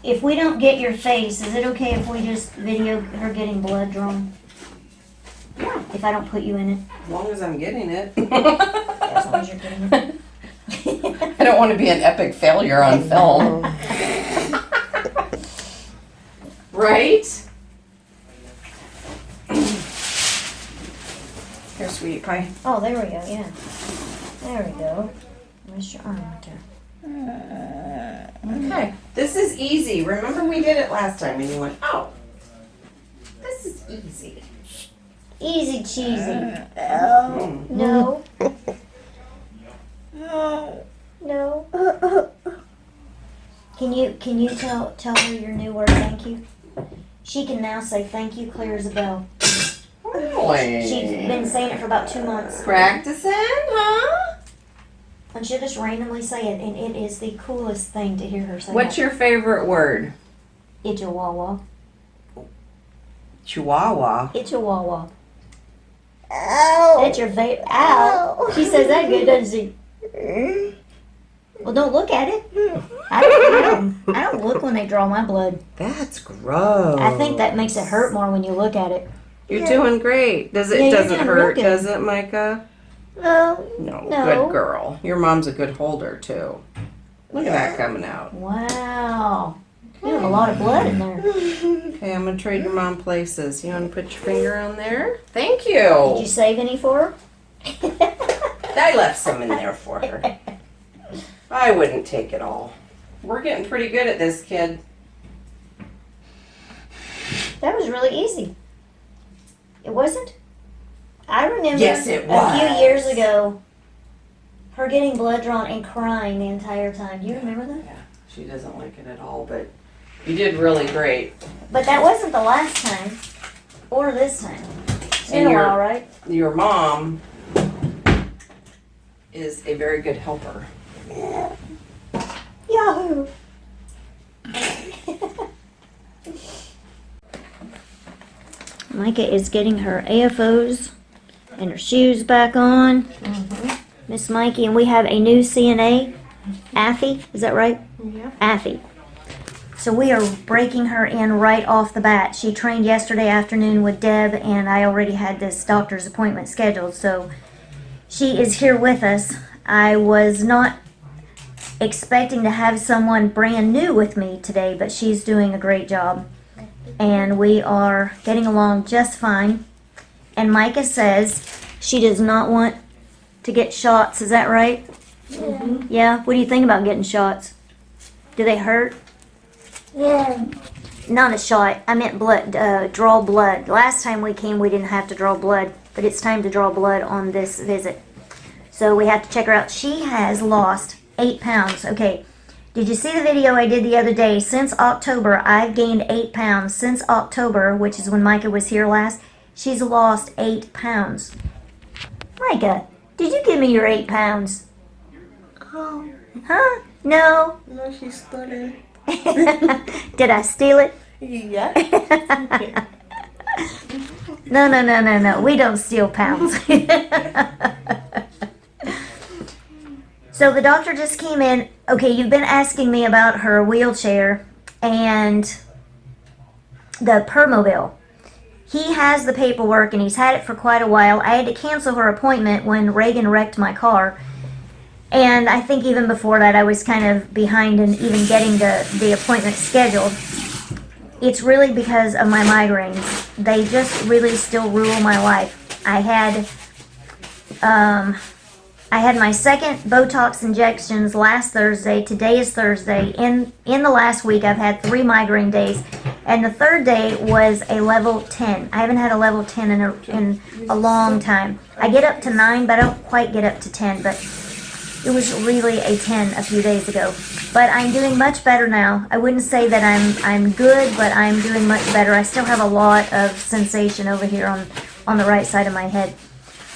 If we don't get your face, is it okay if we just video her getting blood drawn? Yeah. If I don't put you in it? As long as I'm getting it. As long as you're getting it. I don't want to be an epic failure on film. Right? Here, sweetie pie. Oh, there we go, yeah. There we go. Where's your arm right there? Okay. This is easy. Remember we did it last time and you went, oh, this is easy. Easy cheesy. Mm. No. No. Can you tell her your new word, thank you? She can now say thank you clear as a bell. Really? She's been saying it for about 2 months. Practicing, huh? And she'll just randomly say it, and it is the coolest thing to hear her say. What's your favorite word? Itchawawa. Chihuahua. Itchawawa. Ow. That's your favorite. Ow. She says that good, doesn't she? Well, don't look at it. I don't look when they draw my blood. That's gross. I think that makes it hurt more when you look at it. You're doing great. Does it? Yeah, Doesn't doing hurt, real good. does it, Micah? No. No. No. Good girl. Your mom's a good holder too. Look at that coming out. Wow. You have a lot of blood in there. Okay, I'm gonna trade your mom places. You want to put your finger on there? Thank Did you. you save any for her? I left some in there for her. I wouldn't take it all. We're getting pretty good at this, kid. That was really easy. It wasn't? I remember Yes, it a was. few years ago her getting blood drawn and crying the entire time. Do you remember that? Yeah, she doesn't like it at all, but you did really great. But that wasn't the last time. Or this time. It's been And a your- while, right? Your mom is a very good helper. Yahoo! Micah is getting her AFOs and her shoes back on. Miss Mikey, and we have a new CNA, Affy, is that right? Yeah. Affy. So we are breaking her in right off the bat. She trained yesterday afternoon with Deb, and I already had this doctor's appointment scheduled, so she is here with us. I was not expecting to have someone brand new with me today, but she's doing a great job. And we are getting along just fine. And Micah says she does not want to get shots. Is that right? Yeah. Yeah? What do you think about getting shots? Do they hurt? Yeah. Not a shot. I meant blood. Draw blood. Last time we came, we didn't have to draw blood, but it's time to draw blood on this visit. So we have to check her out. She has lost 8 pounds. Okay. Did you see the video I did the other day? Since October, I've gained 8 pounds. Since October, which is when Micah was here last, she's lost 8 pounds. Micah, did you give me your 8 pounds? Oh, Huh? No. no, she stuttered. Did I steal it? Yeah. No. We don't steal pounds. So the doctor just came in. Okay, you've been asking me about her wheelchair and the Permobil. He has the paperwork and he's had it for quite a while. I had to cancel her appointment when Reagan wrecked my car. And I think even before that I was kind of behind in even getting the appointment scheduled. It's really because of my migraines. They just really still rule my life. I had my second Botox injections last Thursday. Today is Thursday. In the last week, I've had 3 migraine days, and the third day was a level 10. I haven't had a level 10 in a long time. I get up to 9, but I don't quite get up to 10. But it was really a 10 a few days ago. But I'm doing much better now. I wouldn't say that I'm good, but I'm doing much better. I still have a lot of sensation over here on the right side of my head,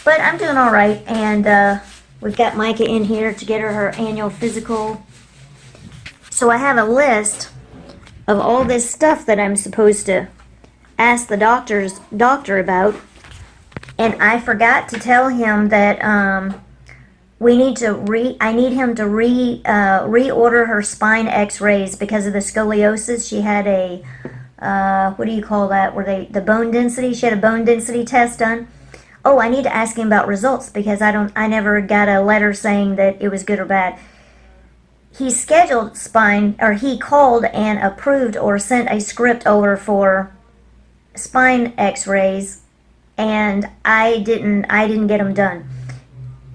but I'm doing all right. And we've got Micah in here to get her annual physical. So I have a list of all this stuff that I'm supposed to ask the doctor about. And I forgot to tell him that we need to I need him to reorder her spine x-rays because of the scoliosis. She had a, what do you call that, where the bone density, she had a bone density test done. Oh, I need to ask him about results because I never got a letter saying that it was good or bad. He scheduled spine, or he called and approved or sent a script over for spine x-rays, and I didn't get them done.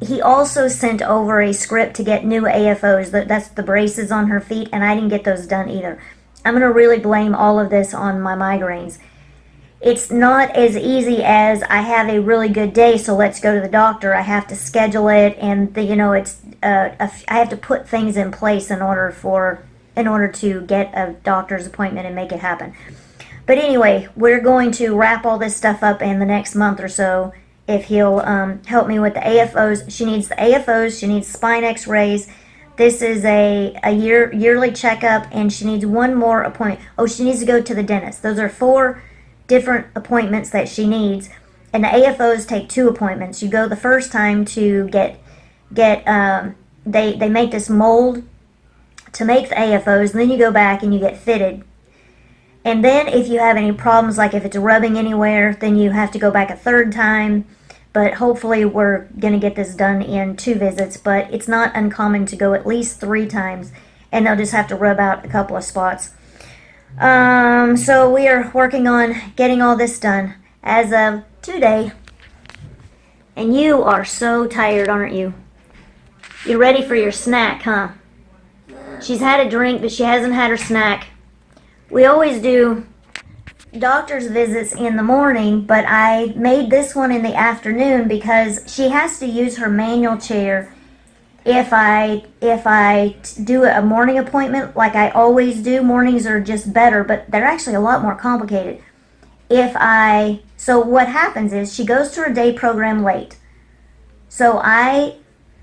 He also sent over a script to get new AFOs, that's the braces on her feet, and I didn't get those done either. I'm going to really blame all of this on my migraines. It's not as easy as I have a really good day, so let's go to the doctor. I have to schedule it, and I have to put things in place in order to get a doctor's appointment and make it happen. But anyway, we're going to wrap all this stuff up in the next month or so if he'll help me with the AFOs. She needs the AFOs, she needs spine x-rays. This is a yearly checkup, and she needs one more appointment. Oh, she needs to go to the dentist. Those are 4 different appointments that she needs, and the AFOs take 2 appointments. You go the first time to get they make this mold to make the AFOs, and then you go back and you get fitted. And then if you have any problems, like if it's rubbing anywhere, then you have to go back a 3rd time. But hopefully we're going to get this done in 2 visits, but it's not uncommon to go at least 3 times, and they'll just have to rub out a couple of spots. So we are working on getting all this done as of today. And you are so tired, aren't you? You're ready for your snack, huh? She's had a drink, but she hasn't had her snack. We always do doctor's visits in the morning, but I made this one in the afternoon because she has to use her manual chair if I do a morning appointment like I always do. Mornings are just better, but they're actually a lot more complicated. So what happens is she goes to her day program late. So I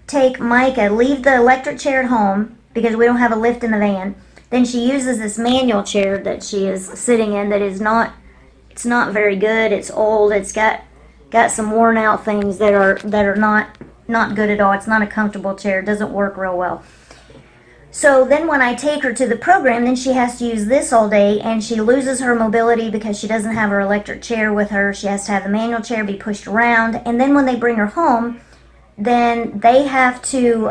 take Micah, leave the electric chair at home because we don't have a lift in the van. Then she uses this manual chair that she is sitting in that is it's not very good. It's old. It's got some worn out things that are not good at all. It's not a comfortable chair. It doesn't work real well. So then when I take her to the program, then she has to use this all day, and she loses her mobility because she doesn't have her electric chair with her. She has to have the manual chair be pushed around, and then when they bring her home, then they have to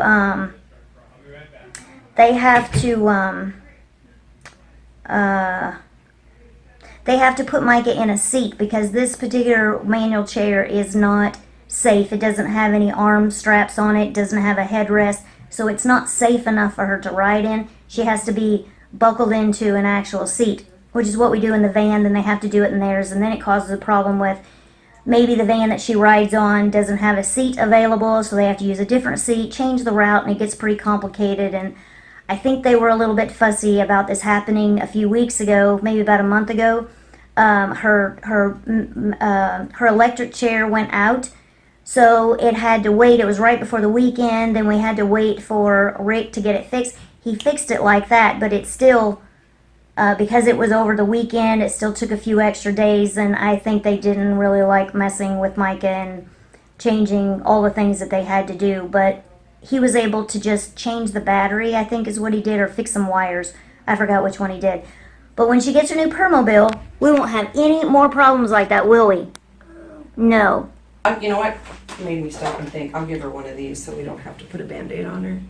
put Micah in a seat because this particular manual chair is not safe. It doesn't have any arm straps on it, doesn't have a headrest, so it's not safe enough for her to ride in. She has to be buckled into an actual seat, which is what we do in the van. Then they have to do it in theirs, and then it causes a problem with maybe the van that she rides on doesn't have a seat available, so they have to use a different seat, change the route, and it gets pretty complicated. And I think they were a little bit fussy about this happening a few weeks ago, maybe about a month ago. Her electric chair went out, so it had to wait. It was right before the weekend, and we had to wait for Rick to get it fixed. He fixed it like that, but it still, because it was over the weekend, it still took a few extra days, and I think they didn't really like messing with Micah and changing all the things that they had to do. But he was able to just change the battery, I think is what he did, or fix some wires. I forgot which one he did. But when she gets her new Permobil, we won't have any more problems like that, will we? No. You know what? It made me stop and think. I'll give her one of these so we don't have to put a Band-Aid on her.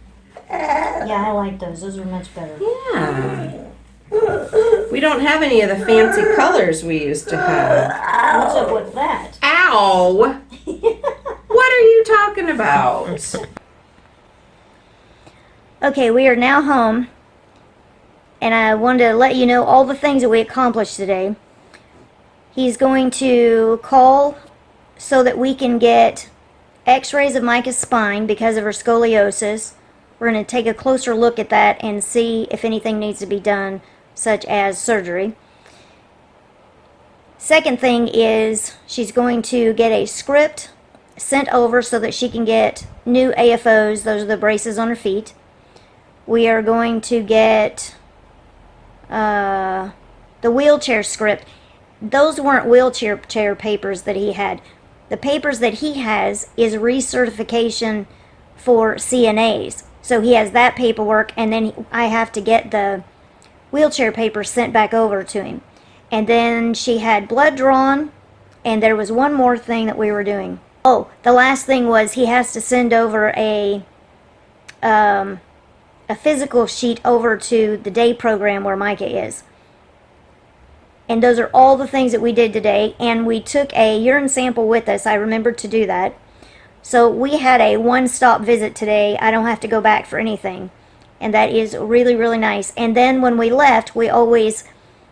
Yeah, I like those. Those are much better. Yeah. We don't have any of the fancy colors we used to have. What's up with that? Ow! What are you talking about? Okay, we are now home, and I wanted to let you know all the things that we accomplished today. He's going to call so that we can get x-rays of Micah's spine because of her scoliosis. We're going to take a closer look at that and see if anything needs to be done, such as surgery. Second thing is she's going to get a script sent over so that she can get new AFOs. Those are the braces on her feet. We are going to get the wheelchair script. Those weren't wheelchair papers that he had. The papers that he has is recertification for CNAs. So he has that paperwork, and then I have to get the wheelchair paper sent back over to him. And then she had blood drawn, and there was one more thing that we were doing. Oh, the last thing was he has to send over a physical sheet over to the day program where Micah is. And those are all the things that we did today. And we took a urine sample with us. I remembered to do that. So we had a one-stop visit today. I don't have to go back for anything. And that is really, really nice. And then when we left, we always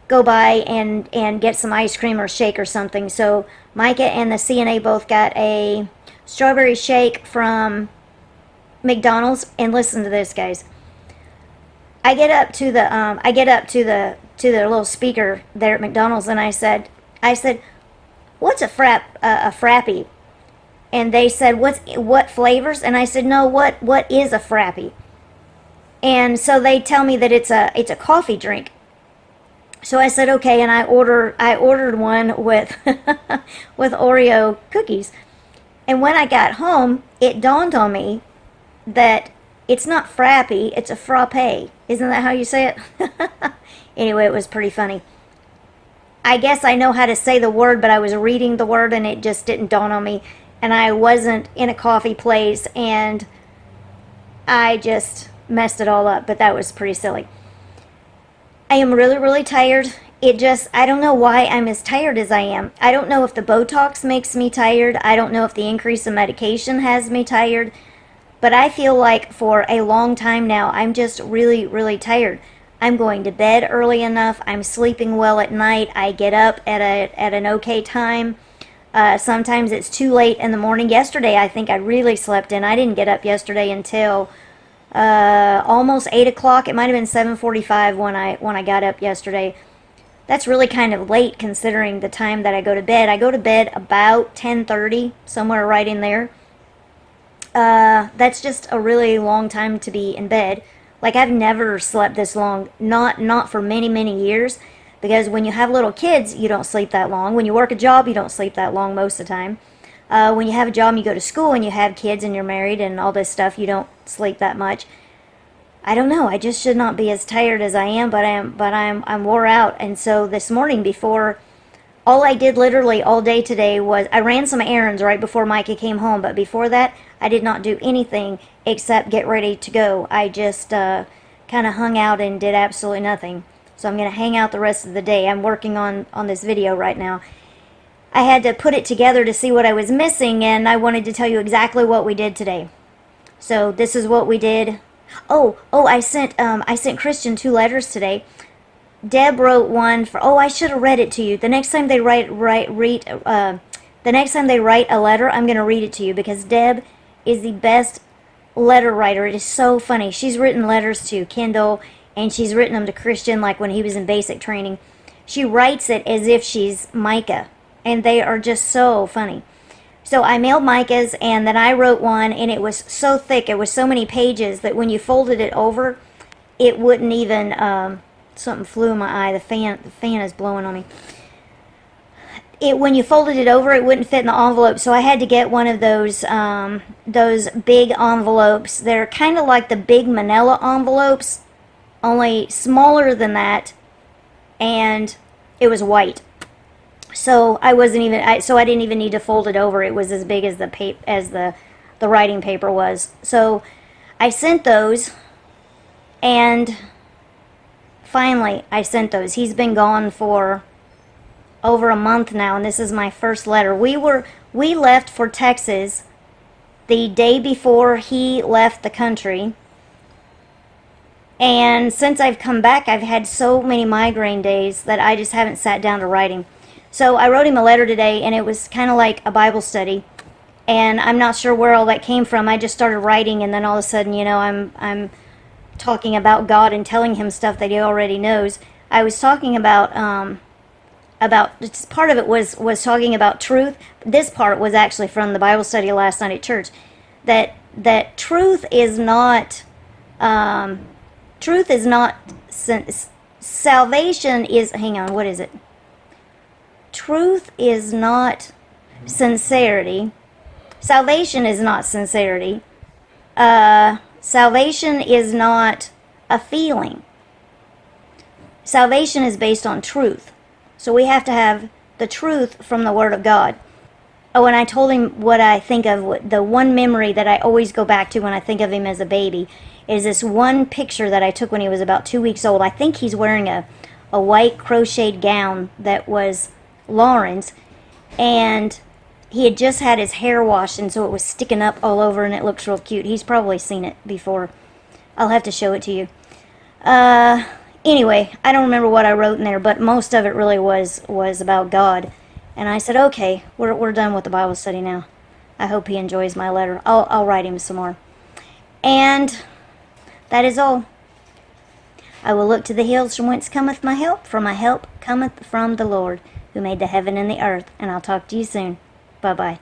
go by and get some ice cream or shake or something. So Micah and the CNA both got a strawberry shake from McDonald's. And listen to this, guys. I get up to the little speaker there at McDonald's, and I said, "What's a frappy?" And they said, "What flavors?" And I said, "No, what is a frappy?" And so they tell me that it's a coffee drink. So I said, "Okay," and I ordered one with with Oreo cookies. And when I got home, it dawned on me that it's not frappy, it's a frappe. Isn't that how you say it? Anyway, it was pretty funny. I guess I know how to say the word, but I was reading the word and it just didn't dawn on me. And I wasn't in a coffee place, and I just messed it all up, but that was pretty silly. I am really, really tired. I don't know why I'm as tired as I am. I don't know if the Botox makes me tired. I don't know if the increase in medication has me tired. But I feel like for a long time now, I'm just really, really tired. I'm going to bed early enough. I'm sleeping well at night. I get up at an okay time. Sometimes it's too late in the morning. Yesterday, I think I really slept in. I didn't get up yesterday until almost 8 o'clock. It might have been 7:45 when I got up yesterday. That's really kind of late considering the time that I go to bed. I go to bed about 10:30, somewhere right in there. That's just a really long time to be in bed. Like, I've never slept this long, not for many, many years, because when you have little kids, you don't sleep that long. When you work a job, you don't sleep that long most of the time. When you have a job and you go to school and you have kids and you're married and all this stuff, you don't sleep that much. I don't know, I just should not be as tired as I am, but I'm wore out. And so this morning, before, all I did literally all day today was I ran some errands right before Micah came home, but before that I did not do anything except get ready to go. I just kind of hung out and did absolutely nothing. So I'm going to hang out the rest of the day. I'm working on this video right now. I had to put it together to see what I was missing, and I wanted to tell you exactly what we did today. So this is what we did. Oh, I sent Christian 2 letters today. Deb wrote one for, I should have read it to you. The next time they write a letter, I'm going to read it to you, because Deb is the best letter writer. It is so funny. She's written letters to Kendall, and she's written them to Christian, like when he was in basic training. She writes it as if she's Micah, and they are just so funny. So I mailed Micah's, and then I wrote one, and it was so thick, it was so many pages, that when you folded it over, it wouldn't even, something flew in my eye. The fan is blowing on me. When you folded it over, it wouldn't fit in the envelope, so I had to get one of those big envelopes. They're kind of like the big manila envelopes, only smaller than that, and it was white. So I didn't even need to fold it over. It was as big as the writing paper was. So I sent those, and finally I sent those. He's been gone for over a month now, and this is my first letter. We left for Texas the day before he left the country, and since I've come back, I've had so many migraine days that I just haven't sat down to writing. So I wrote him a letter today, and it was kind of like a Bible study, and I'm not sure where all that came from. I just started writing, and then all of a sudden, I'm talking about God and telling him stuff that he already knows. I was talking about part of it was talking about truth. This part was actually from the Bible study last night at church, that truth is not salvation is, hang on, what is it? Truth is not sincerity. Salvation is not sincerity. salvation is not a feeling. Salvation is based on truth. So we have to have the truth from the Word of God. Oh, and I told him what I think of, the one memory that I always go back to when I think of him as a baby, is this one picture that I took when he was about 2 weeks old. I think he's wearing a white crocheted gown that was Lauren's, and he had just had his hair washed, and so it was sticking up all over, and it looks real cute. He's probably seen it before. I'll have to show it to you. Anyway, I don't remember what I wrote in there, but most of it really was about God. And I said, okay, we're done with the Bible study now. I hope he enjoys my letter. I'll write him some more. And that is all. I will look to the hills from whence cometh my help, for my help cometh from the Lord, who made the heaven and the earth. And I'll talk to you soon. Bye-bye.